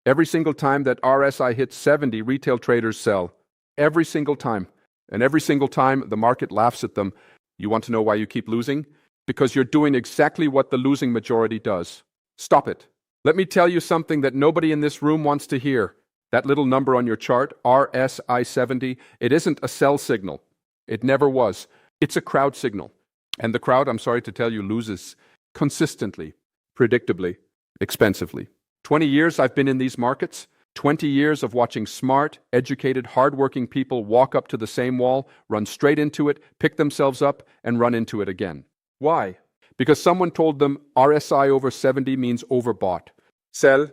Every single time that RSI hits 70, retail traders sell. Every single time. And every single time the market laughs at them. You want to know why you keep losing? Because you're doing exactly what the losing majority does. Stop it. Let me tell you something that nobody in this room wants to hear. That little number on your chart, RSI 70, it isn't a sell signal. It never was. It's a crowd signal. And the crowd, I'm sorry to tell you, loses consistently, predictably, expensively. 20 years I've been in these markets. 20 years of watching smart, educated, hardworking people walk up to the same wall, run straight into it, pick themselves up, and run into it again. Why? Because someone told them RSI over 70 means overbought. Sell?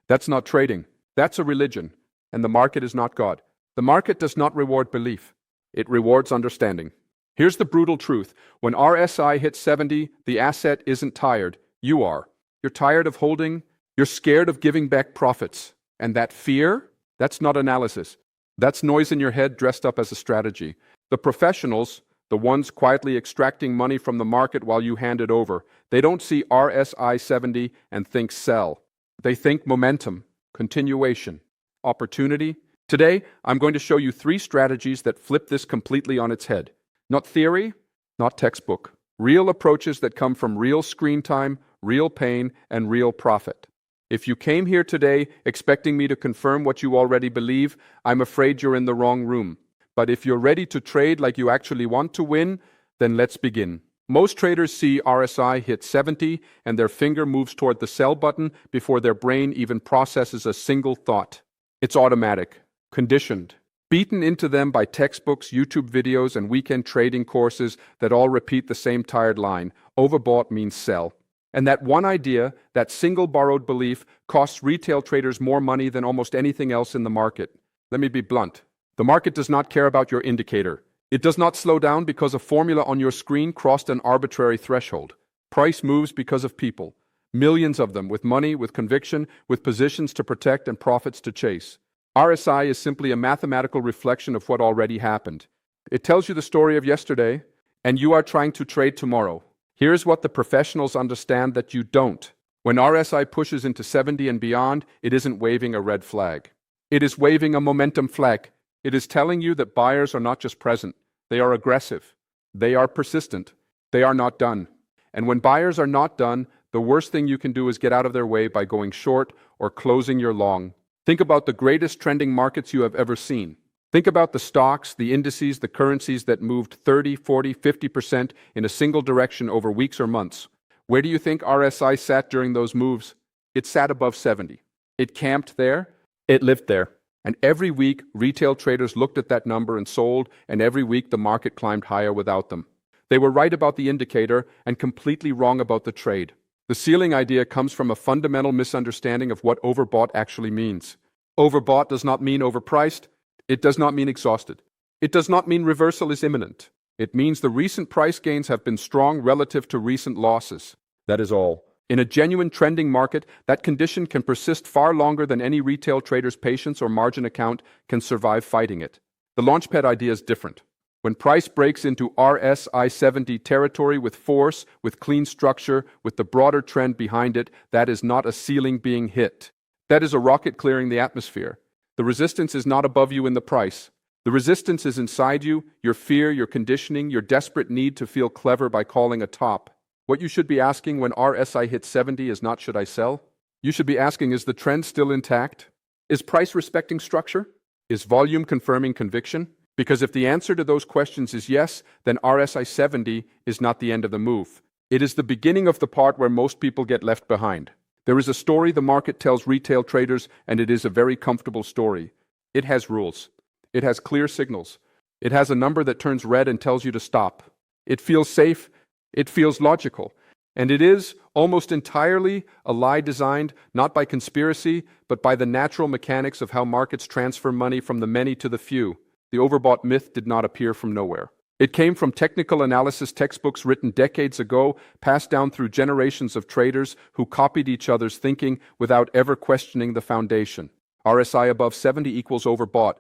That's not trading. That's a religion. And the market is not God. The market does not reward belief. It rewards understanding. Here's the brutal truth. When RSI hits 70, the asset isn't tired. You are. You're tired of holding. You're scared of giving back profits. And that fear, that's not analysis. That's noise in your head dressed up as a strategy. The professionals, the ones quietly extracting money from the market while you hand it over, they don't see RSI 70 and think sell. They think momentum, continuation, opportunity. Today, I'm going to show you 3 strategies that flip this completely on its head. Not theory, not textbook. Real approaches that come from real screen time, real pain, and real profit. If you came here today expecting me to confirm what you already believe, I'm afraid you're in the wrong room. But if you're ready to trade like you actually want to win, then let's begin. Most traders see RSI hit 70 and their finger moves toward the sell button before their brain even processes a single thought. It's automatic, conditioned, beaten into them by textbooks, YouTube videos, and weekend trading courses that all repeat the same tired line. Overbought means sell. And that one idea, that single borrowed belief, costs retail traders more money than almost anything else in the market. Let me be blunt. The market does not care about your indicator. It does not slow down because a formula on your screen crossed an arbitrary threshold. Price moves because of people. Millions of them, with money, with conviction, with positions to protect and profits to chase. RSI is simply a mathematical reflection of what already happened. It tells you the story of yesterday, and you are trying to trade tomorrow. Here's what the professionals understand that you don't. When RSI pushes into 70 and beyond, it isn't waving a red flag. It is waving a momentum flag. It is telling you that buyers are not just present. They are aggressive. They are persistent. They are not done. And when buyers are not done, the worst thing you can do is get out of their way by going short or closing your long. Think about the greatest trending markets you have ever seen. Think about the stocks, the indices, the currencies that moved 30, 40, 50% in a single direction over weeks or months. Where do you think RSI sat during those moves? It sat above 70. It camped there. It lived there. And every week, retail traders looked at that number and sold, and every week the market climbed higher without them. They were right about the indicator and completely wrong about the trade. The ceiling idea comes from a fundamental misunderstanding of what overbought actually means. Overbought does not mean overpriced. It does not mean exhausted. It does not mean reversal is imminent. It means the recent price gains have been strong relative to recent losses. That is all. In a genuine trending market, that condition can persist far longer than any retail trader's patience or margin account can survive fighting it. The Launchpad idea is different. When price breaks into RSI 70 territory with force, with clean structure, with the broader trend behind it, that is not a ceiling being hit. That is a rocket clearing the atmosphere. The resistance is not above you in the price. The resistance is inside you, your fear, your conditioning, your desperate need to feel clever by calling a top. What you should be asking when RSI hits 70 is not, should I sell? You should be asking, is the trend still intact? Is price respecting structure? Is volume confirming conviction? Because if the answer to those questions is yes, then RSI 70 is not the end of the move. It is the beginning of the part where most people get left behind. There is a story the market tells retail traders, and it is a very comfortable story. It has rules. It has clear signals. It has a number that turns red and tells you to stop. It feels safe. It feels logical. And it is almost entirely a lie designed not by conspiracy, but by the natural mechanics of how markets transfer money from the many to the few. The overbought myth did not appear from nowhere. It came from technical analysis textbooks written decades ago, passed down through generations of traders who copied each other's thinking without ever questioning the foundation. RSI above 70 equals overbought.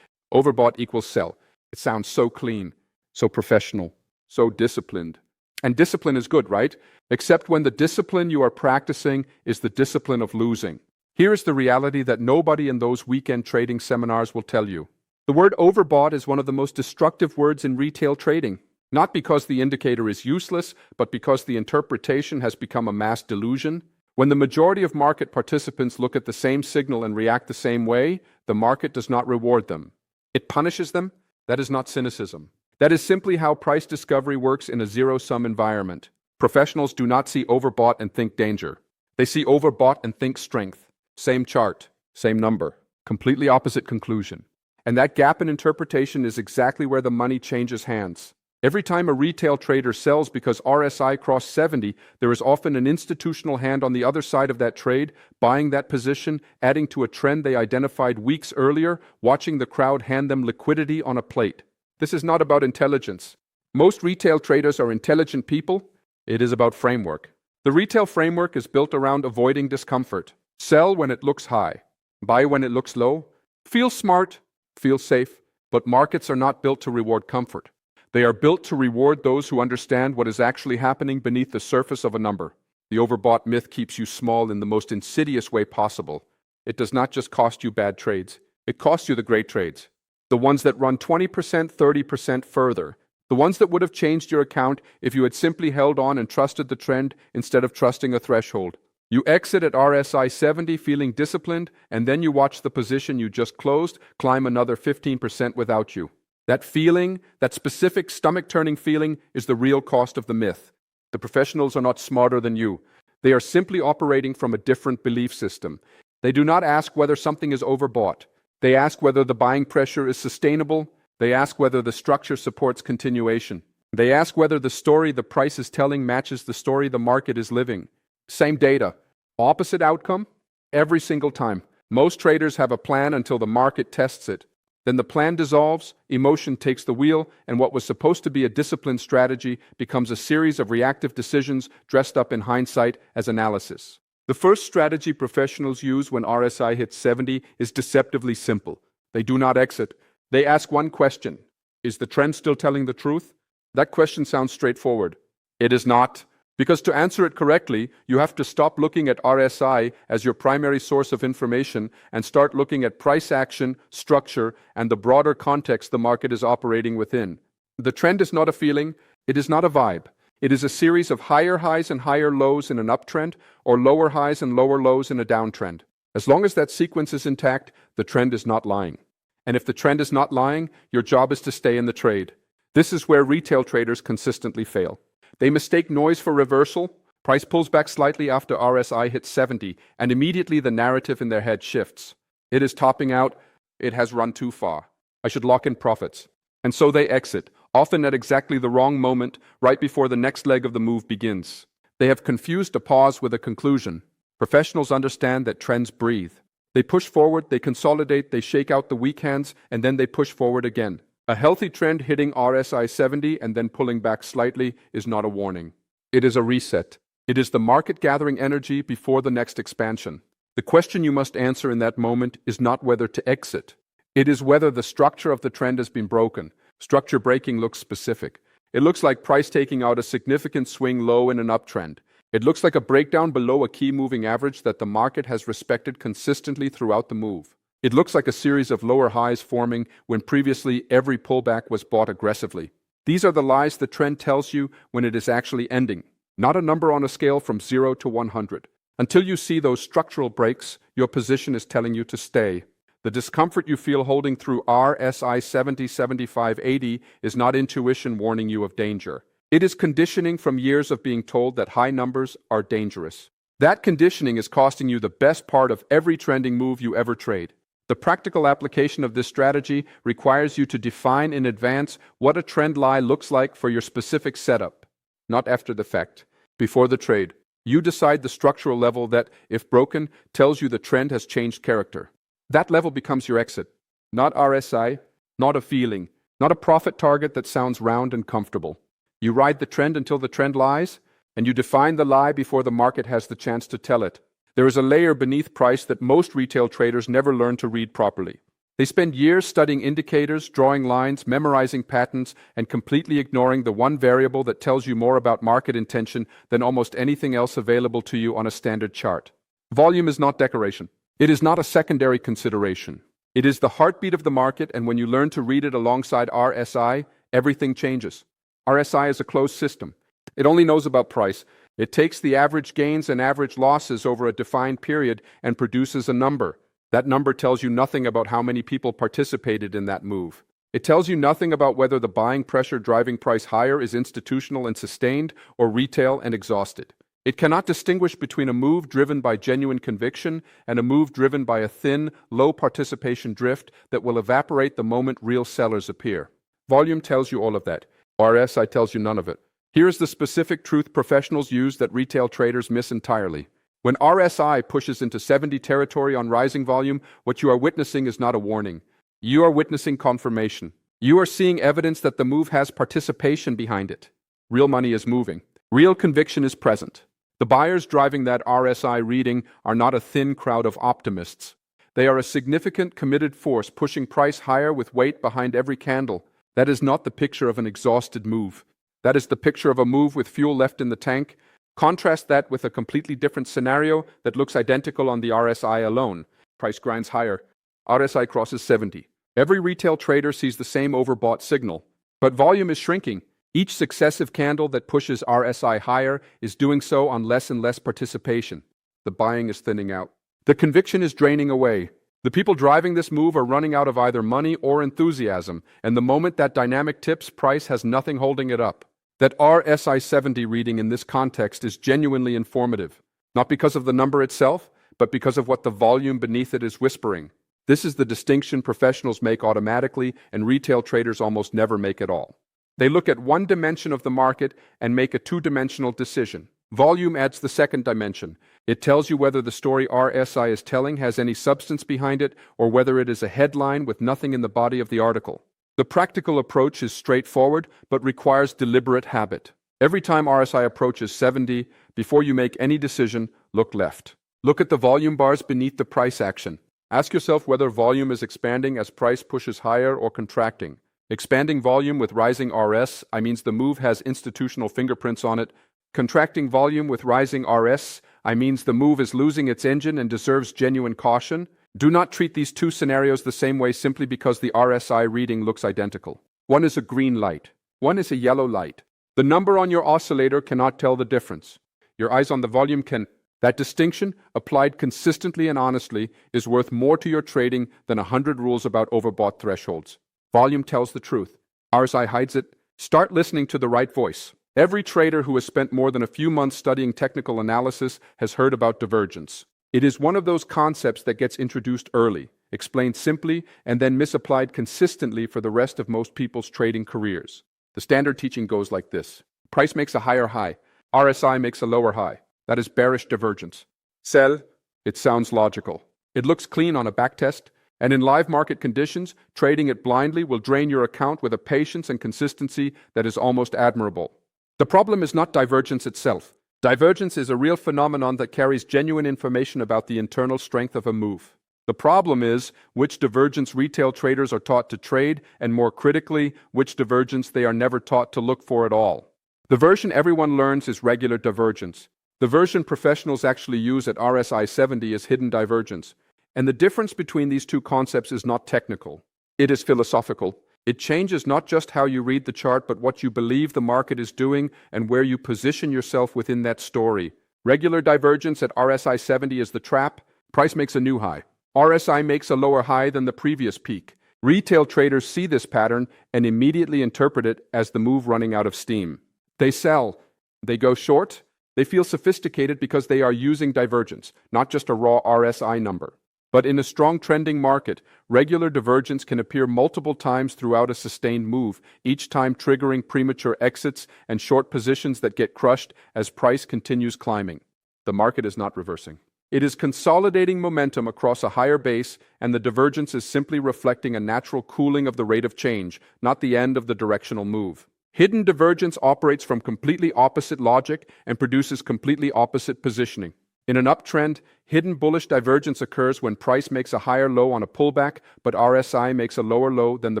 Overbought equals sell. It sounds so clean, so professional, so disciplined. And discipline is good, right? Except when the discipline you are practicing is the discipline of losing. Here is the reality that nobody in those weekend trading seminars will tell you. The word overbought is one of the most destructive words in retail trading, not because the indicator is useless, but because the interpretation has become a mass delusion. When the majority of market participants look at the same signal and react the same way, the market does not reward them. It punishes them. That is not cynicism. That is simply how price discovery works in a zero-sum environment. Professionals do not see overbought and think danger. They see overbought and think strength. Same chart, same number, completely opposite conclusion. And that gap in interpretation is exactly where the money changes hands. Every time a retail trader sells because RSI crossed 70, there is often an institutional hand on the other side of that trade, buying that position, adding to a trend they identified weeks earlier, watching the crowd hand them liquidity on a plate. This is not about intelligence. Most retail traders are intelligent people. It is about framework. The retail framework is built around avoiding discomfort. Sell when it looks high. Buy when it looks low. Feel smart. Feel safe. But markets are not built to reward comfort. They are built to reward those who understand what is actually happening beneath the surface of a number. The overbought myth keeps you small in the most insidious way possible. It does not just cost you bad trades. It costs you the great trades. The ones that run 20%, 30% further. The ones that would have changed your account if you had simply held on and trusted the trend instead of trusting a threshold. You exit at RSI 70 feeling disciplined, and then you watch the position you just closed climb another 15% without you. That feeling, that specific stomach-turning feeling, is the real cost of the myth. The professionals are not smarter than you. They are simply operating from a different belief system. They do not ask whether something is overbought. They ask whether the buying pressure is sustainable. They ask whether the structure supports continuation. They ask whether the story the price is telling matches the story the market is living. Same data. Opposite outcome? Every single time. Most traders have a plan until the market tests it. Then the plan dissolves, emotion takes the wheel, and what was supposed to be a disciplined strategy becomes a series of reactive decisions dressed up in hindsight as analysis. The first strategy professionals use when RSI hits 70 is deceptively simple. They do not exit. They ask one question. Is the trend still telling the truth? That question sounds straightforward. It is not. Because to answer it correctly, you have to stop looking at RSI as your primary source of information and start looking at price action, structure, and the broader context the market is operating within. The trend is not a feeling, it is not a vibe. It is a series of higher highs and higher lows in an uptrend, or lower highs and lower lows in a downtrend. As long as that sequence is intact, the trend is not lying. And if the trend is not lying, your job is to stay in the trade. This is where retail traders consistently fail. They mistake noise for reversal. Price pulls back slightly after RSI hits 70, and immediately the narrative in their head shifts. It is topping out. It has run too far. I should lock in profits. And so they exit, often at exactly the wrong moment, right before the next leg of the move begins. They have confused a pause with a conclusion. Professionals understand that trends breathe. They push forward, they consolidate, they shake out the weak hands, and then they push forward again. A healthy trend hitting RSI 70 and then pulling back slightly is not a warning. It is a reset. It is the market gathering energy before the next expansion. The question you must answer in that moment is not whether to exit. It is whether the structure of the trend has been broken. Structure breaking looks specific. It looks like price taking out a significant swing low in an uptrend. It looks like a breakdown below a key moving average that the market has respected consistently throughout the move. It looks like a series of lower highs forming when previously every pullback was bought aggressively. These are the lies the trend tells you when it is actually ending, not a number on a scale from 0 to 100. Until you see those structural breaks, your position is telling you to stay. The discomfort you feel holding through RSI 70, 75, 80 is not intuition warning you of danger. It is conditioning from years of being told that high numbers are dangerous. That conditioning is costing you the best part of every trending move you ever trade. The practical application of this strategy requires you to define in advance what a trend lie looks like for your specific setup, not after the fact. Before the trade, you decide the structural level that, if broken, tells you the trend has changed character. That level becomes your exit. Not RSI, not a feeling, not a profit target that sounds round and comfortable. You ride the trend until the trend lies, and you define the lie before the market has the chance to tell it. There is a layer beneath price that most retail traders never learn to read properly. They spend years studying indicators, drawing lines, memorizing patterns, and completely ignoring the one variable that tells you more about market intention than almost anything else available to you on a standard chart. Volume is not decoration. It is not a secondary consideration. It is the heartbeat of the market, and when you learn to read it alongside RSI, everything changes. RSI is a closed system. It only knows about price. It takes the average gains and average losses over a defined period and produces a number. That number tells you nothing about how many people participated in that move. It tells you nothing about whether the buying pressure driving price higher is institutional and sustained or retail and exhausted. It cannot distinguish between a move driven by genuine conviction and a move driven by a thin, low participation drift that will evaporate the moment real sellers appear. Volume tells you all of that. RSI tells you none of it. Here is the specific truth professionals use that retail traders miss entirely. When RSI pushes into 70 territory on rising volume, what you are witnessing is not a warning. You are witnessing confirmation. You are seeing evidence that the move has participation behind it. Real money is moving. Real conviction is present. The buyers driving that RSI reading are not a thin crowd of optimists. They are a significant, committed force pushing price higher with weight behind every candle. That is not the picture of an exhausted move. That is the picture of a move with fuel left in the tank. Contrast that with a completely different scenario that looks identical on the RSI alone. Price grinds higher. RSI crosses 70. Every retail trader sees the same overbought signal. But volume is shrinking. Each successive candle that pushes RSI higher is doing so on less and less participation. The buying is thinning out. The conviction is draining away. The people driving this move are running out of either money or enthusiasm, and the moment that dynamic tips, price has nothing holding it up. That RSI 70 reading in this context is genuinely informative, not because of the number itself, but because of what the volume beneath it is whispering. This is the distinction professionals make automatically and retail traders almost never make at all. They look at one dimension of the market and make a two-dimensional decision. Volume adds the second dimension. It tells you whether the story RSI is telling has any substance behind it or whether it is a headline with nothing in the body of the article. The practical approach is straightforward but requires deliberate habit. Every time RSI approaches 70, before you make any decision, look left. Look at the volume bars beneath the price action. Ask yourself whether volume is expanding as price pushes higher or contracting. Expanding volume with rising RSI means the move has institutional fingerprints on it. Contracting volume with rising RSI means the move is losing its engine and deserves genuine caution. Do not treat these two scenarios the same way simply because the RSI reading looks identical. One is a green light. One is a yellow light. The number on your oscillator cannot tell the difference. Your eyes on the volume can. That distinction, applied consistently and honestly, is worth more to your trading than 100 rules about overbought thresholds. Volume tells the truth. RSI hides it. Start listening to the right voice. Every trader who has spent more than a few months studying technical analysis has heard about divergence. It is one of those concepts that gets introduced early, explained simply, and then misapplied consistently for the rest of most people's trading careers. The standard teaching goes like this. Price makes a higher high. RSI makes a lower high. That is bearish divergence. Sell. It sounds logical. It looks clean on a backtest. And in live market conditions, trading it blindly will drain your account with a patience and consistency that is almost admirable. The problem is not divergence itself. Divergence is a real phenomenon that carries genuine information about the internal strength of a move. The problem is which divergence retail traders are taught to trade, and more critically, which divergence they are never taught to look for at all. The version everyone learns is regular divergence. The version professionals actually use at RSI 70 is hidden divergence. And the difference between these two concepts is not technical. It is philosophical. It changes not just how you read the chart, but what you believe the market is doing and where you position yourself within that story. Regular divergence at RSI 70 is the trap. Price makes a new high. RSI makes a lower high than the previous peak. Retail traders see this pattern and immediately interpret it as the move running out of steam. They sell. They go short. They feel sophisticated because they are using divergence, not just a raw RSI number. But in a strong trending market, regular divergence can appear multiple times throughout a sustained move, each time triggering premature exits and short positions that get crushed as price continues climbing. The market is not reversing. It is consolidating momentum across a higher base, and the divergence is simply reflecting a natural cooling of the rate of change, not the end of the directional move. Hidden divergence operates from completely opposite logic and produces completely opposite positioning. In an uptrend, hidden bullish divergence occurs when price makes a higher low on a pullback, but RSI makes a lower low than the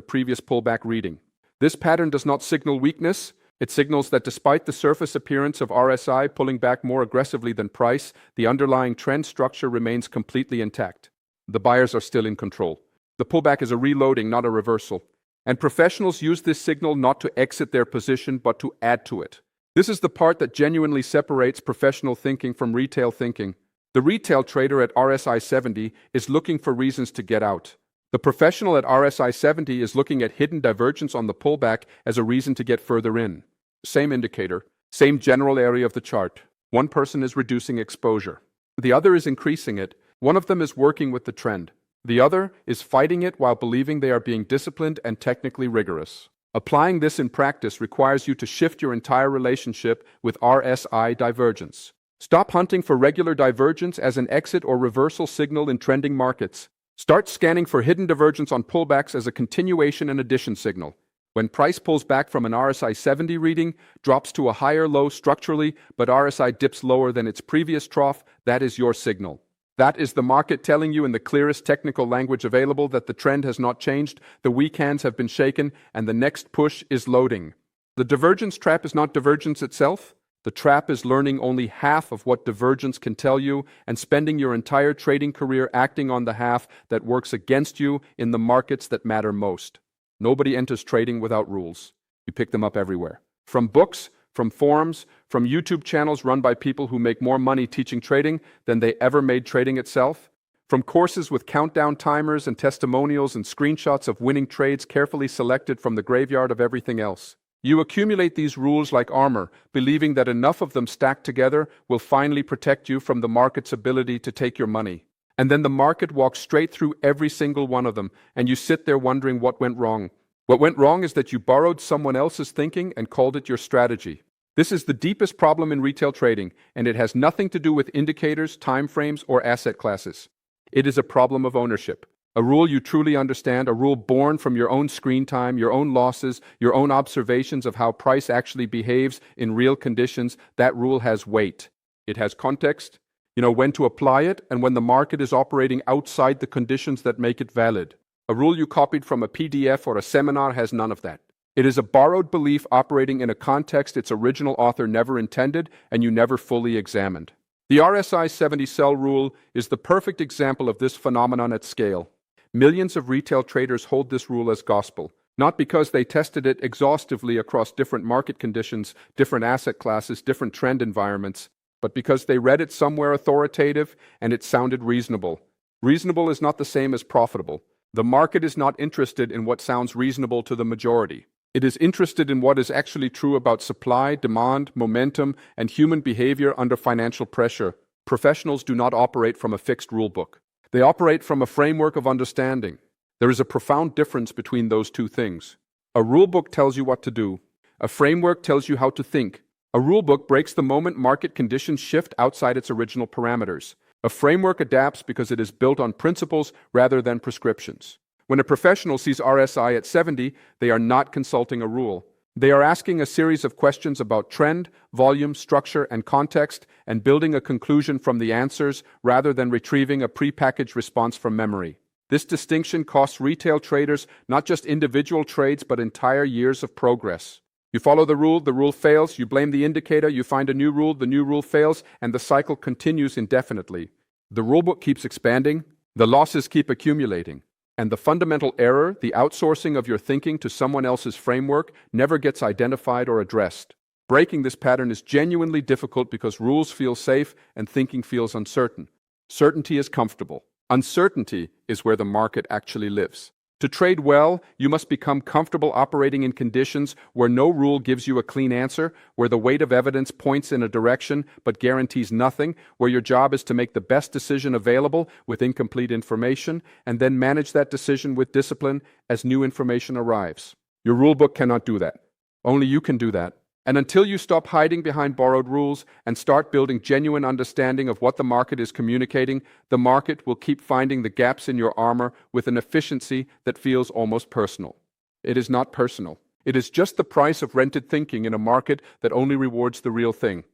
previous pullback reading. This pattern does not signal weakness, It signals that despite the surface appearance of RSI pulling back more aggressively than price, the underlying trend structure remains completely intact. The buyers are still in control. The pullback is a reloading, not a reversal. And professionals use this signal not to exit their position, but to add to it. This is the part that genuinely separates professional thinking from retail thinking. The retail trader at RSI 70 is looking for reasons to get out. The professional at RSI 70 is looking at hidden divergence on the pullback as a reason to get further in. Same indicator, same general area of the chart. One person is reducing exposure. The other is increasing it. One of them is working with the trend. The other is fighting it while believing they are being disciplined and technically rigorous. Applying this in practice requires you to shift your entire relationship with RSI divergence. Stop hunting for regular divergence as an exit or reversal signal in trending markets. Start scanning for hidden divergence on pullbacks as a continuation and addition signal. When price pulls back from an RSI 70 reading, drops to a higher low structurally, but RSI dips lower than its previous trough, that is your signal. That is the market telling you in the clearest technical language available that the trend has not changed, the weak hands have been shaken, and the next push is loading. The divergence trap is not divergence itself. The trap is learning only half of what divergence can tell you and spending your entire trading career acting on the half that works against you in the markets that matter most. Nobody enters trading without rules. You pick them up everywhere. From books, from forums, from YouTube channels run by people who make more money teaching trading than they ever made trading itself. From courses with countdown timers and testimonials and screenshots of winning trades carefully selected from the graveyard of everything else. You accumulate these rules like armor, believing that enough of them stacked together will finally protect you from the market's ability to take your money. And then the market walks straight through every single one of them, and you sit there wondering what went wrong. What went wrong is that you borrowed someone else's thinking and called it your strategy. This is the deepest problem in retail trading, and it has nothing to do with indicators, time frames, or asset classes. It is a problem of ownership. A rule you truly understand, a rule born from your own screen time, your own losses, your own observations of how price actually behaves in real conditions. That rule has weight. It has context. You know when to apply it and when the market is operating outside the conditions that make it valid. A rule you copied from a PDF or a seminar has none of that. It is a borrowed belief operating in a context its original author never intended and you never fully examined. The RSI 70 sell rule is the perfect example of this phenomenon at scale. Millions of retail traders hold this rule as gospel, not because they tested it exhaustively across different market conditions, different asset classes, different trend environments, but because they read it somewhere authoritative and it sounded reasonable. Reasonable is not the same as profitable. The market is not interested in what sounds reasonable to the majority. It is interested in what is actually true about supply, demand, momentum, and human behavior under financial pressure. Professionals do not operate from a fixed rulebook. They operate from a framework of understanding. There is a profound difference between those two things. A rulebook tells you what to do. A framework tells you how to think. A rulebook breaks the moment market conditions shift outside its original parameters. A framework adapts because it is built on principles rather than prescriptions. When a professional sees RSI at 70, they are not consulting a rule. They are asking a series of questions about trend, volume, structure, and context, and building a conclusion from the answers rather than retrieving a prepackaged response from memory. This distinction costs retail traders not just individual trades but entire years of progress. You follow the rule fails, you blame the indicator, you find a new rule fails, and the cycle continues indefinitely. The rulebook keeps expanding, the losses keep accumulating, and the fundamental error, the outsourcing of your thinking to someone else's framework, never gets identified or addressed. Breaking this pattern is genuinely difficult because rules feel safe and thinking feels uncertain. Certainty is comfortable. Uncertainty is where the market actually lives. To trade well, you must become comfortable operating in conditions where no rule gives you a clean answer, where the weight of evidence points in a direction but guarantees nothing, where your job is to make the best decision available with incomplete information, and then manage that decision with discipline as new information arrives. Your rulebook cannot do that. Only you can do that. And until you stop hiding behind borrowed rules and start building genuine understanding of what the market is communicating, the market will keep finding the gaps in your armor with an efficiency that feels almost personal. It is not personal. It is just the price of rented thinking in a market that only rewards the real thing.